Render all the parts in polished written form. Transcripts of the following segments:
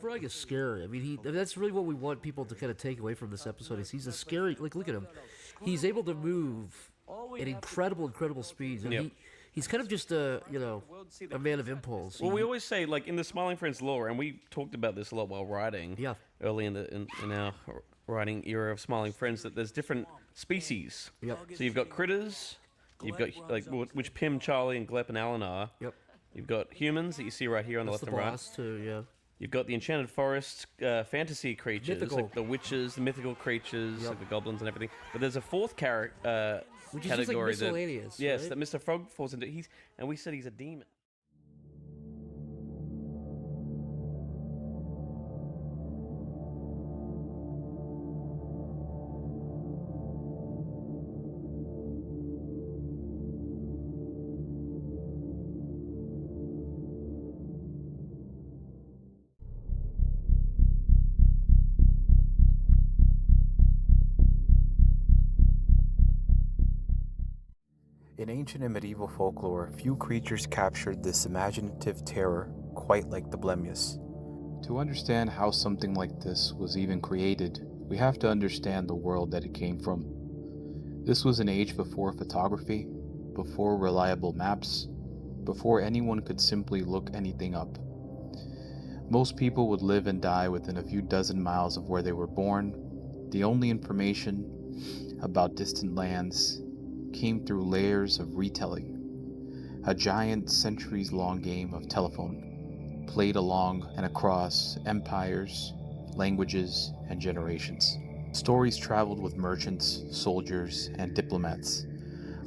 Frog is scary. I mean, that's really what we want people to kind of take away from this episode. Is he's a scary. Like, look at him. He's able to move at incredible speeds, and Yep. he's kind of just a man of impulse. Well, we always say, like in the Smiling Friends lore, and we talked about this a lot while writing, Yeah. early in our writing era of Smiling Friends, that there's different species. Yep. So you've got critters, you've got like which Pim, Charlie, and Glep and Alan are. Yep. You've got humans that you see right here on That's the the left and right. boss too. Yeah. You've got the Enchanted Forest fantasy creatures, Mythical. like the witches, the mythical creatures, Yep. like the goblins and everything. But there's a fourth Which is just like category miscellaneous. that, yes, right? that Mr. Frog falls into. And we said he's a demon. In ancient and medieval folklore, few creatures captured this imaginative terror quite like the Blemmius. To understand how something like this was even created, we have to understand the world that it came from. This was an age before photography, before reliable maps, before anyone could simply look anything up. Most people would live and die within a few dozen miles of where they were born. The only information about distant lands came through layers of retelling, a giant centuries-long game of telephone, played along and across empires, languages, and generations. Stories traveled with merchants, soldiers, and diplomats.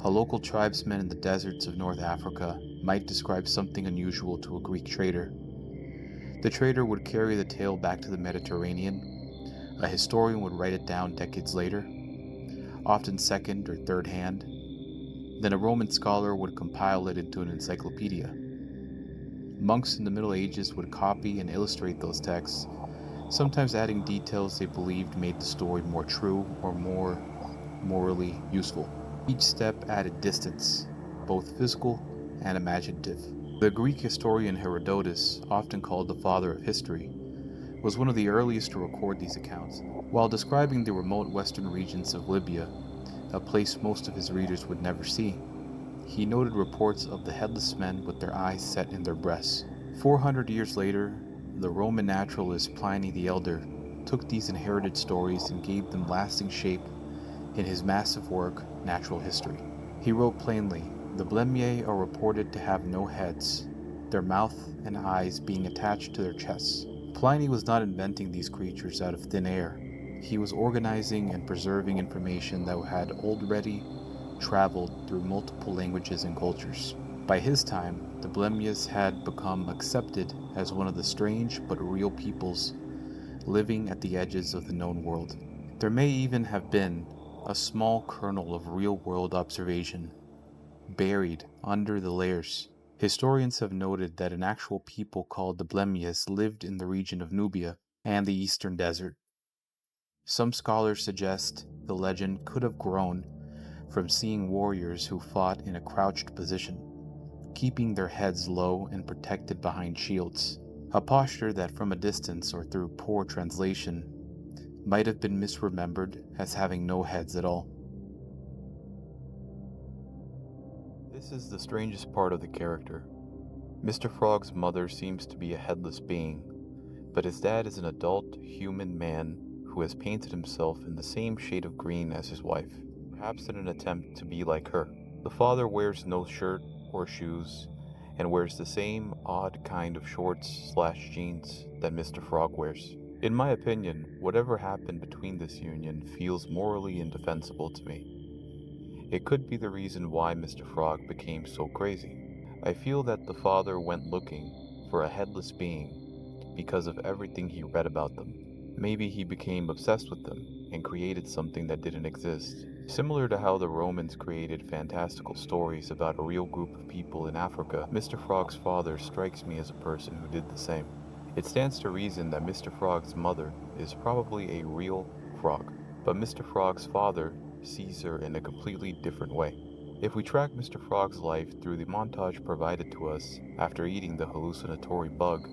A local tribesman in the deserts of North Africa might describe something unusual to a Greek trader. The trader would carry the tale back to the Mediterranean. A historian would write it down decades later, often second or third hand. Then a Roman scholar would compile it into an encyclopedia. Monks in the Middle Ages would copy and illustrate those texts, sometimes adding details they believed made the story more true or more morally useful. Each step added distance, both physical and imaginative. The Greek historian Herodotus, often called the father of history, was one of the earliest to record these accounts. While describing the remote western regions of Libya, a place most of his readers would never see, he noted reports of the headless men with their eyes set in their breasts. 400 years later, the Roman naturalist Pliny the Elder took these inherited stories and gave them lasting shape in his massive work, Natural History. He wrote plainly, "The Blemmyes are reported to have no heads, their mouth and eyes being attached to their chests." Pliny was not inventing these creatures out of thin air. He was organizing and preserving information that had already traveled through multiple languages and cultures. By his time, the Blemmyes had become accepted as one of the strange but real peoples living at the edges of the known world. There may even have been a small kernel of real-world observation buried under the layers. Historians have noted that an actual people called the Blemmyes lived in the region of Nubia and the eastern desert. Some scholars suggest the legend could have grown from seeing warriors who fought in a crouched position, keeping their heads low and protected behind shields, a posture that from a distance or through poor translation might have been misremembered as having no heads at all. This is the strangest part of the character. Mr. Frog's mother seems to be a headless being, but his dad is an adult human man who has painted himself in the same shade of green as his wife, perhaps in an attempt to be like her. The father wears no shirt or shoes and wears the same odd kind of shorts/jeans that Mr. Frog wears. In my opinion, whatever happened between this union feels morally indefensible to me. It could be the reason why Mr. Frog became so crazy. I feel that the father went looking for a headless being because of everything he read about them. Maybe he became obsessed with them and created something that didn't exist. Similar to how the Romans created fantastical stories about a real group of people in Africa, Mr. Frog's father strikes me as a person who did the same. It stands to reason that Mr. Frog's mother is probably a real frog, but Mr. Frog's father sees her in a completely different way. If we track Mr. Frog's life through the montage provided to us after eating the hallucinatory bug,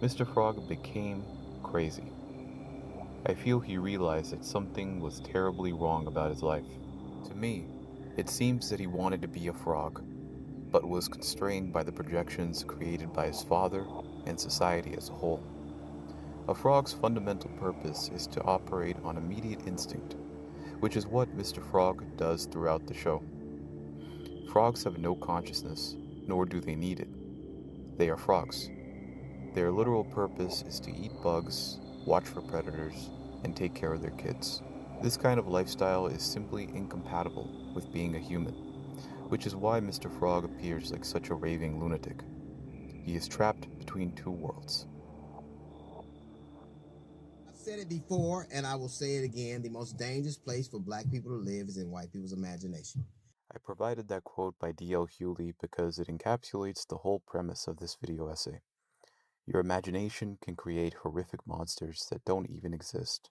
Mr. Frog became crazy. I feel he realized that something was terribly wrong about his life. To me, it seems that he wanted to be a frog, but was constrained by the projections created by his father and society as a whole. A frog's fundamental purpose is to operate on immediate instinct, which is what Mr. Frog does throughout the show. Frogs have no consciousness, nor do they need it. They are frogs. Their literal purpose is to eat bugs, watch for predators, and take care of their kids. This kind of lifestyle is simply incompatible with being a human, which is why Mr. Frog appears like such a raving lunatic. He is trapped between two worlds. I've said it before, and I will say it again. The most dangerous place for black people to live is in white people's imagination. I provided that quote by D.L. Hewley because it encapsulates the whole premise of this video essay. Your imagination can create horrific monsters that don't even exist.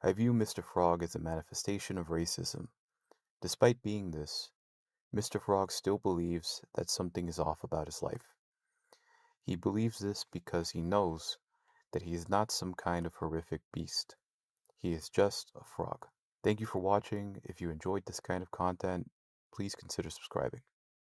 I view Mr. Frog as a manifestation of racism. Despite being this, Mr. Frog still believes that something is off about his life. He believes this because he knows that he is not some kind of horrific beast. He is just a frog. Thank you for watching. If you enjoyed this kind of content, please consider subscribing.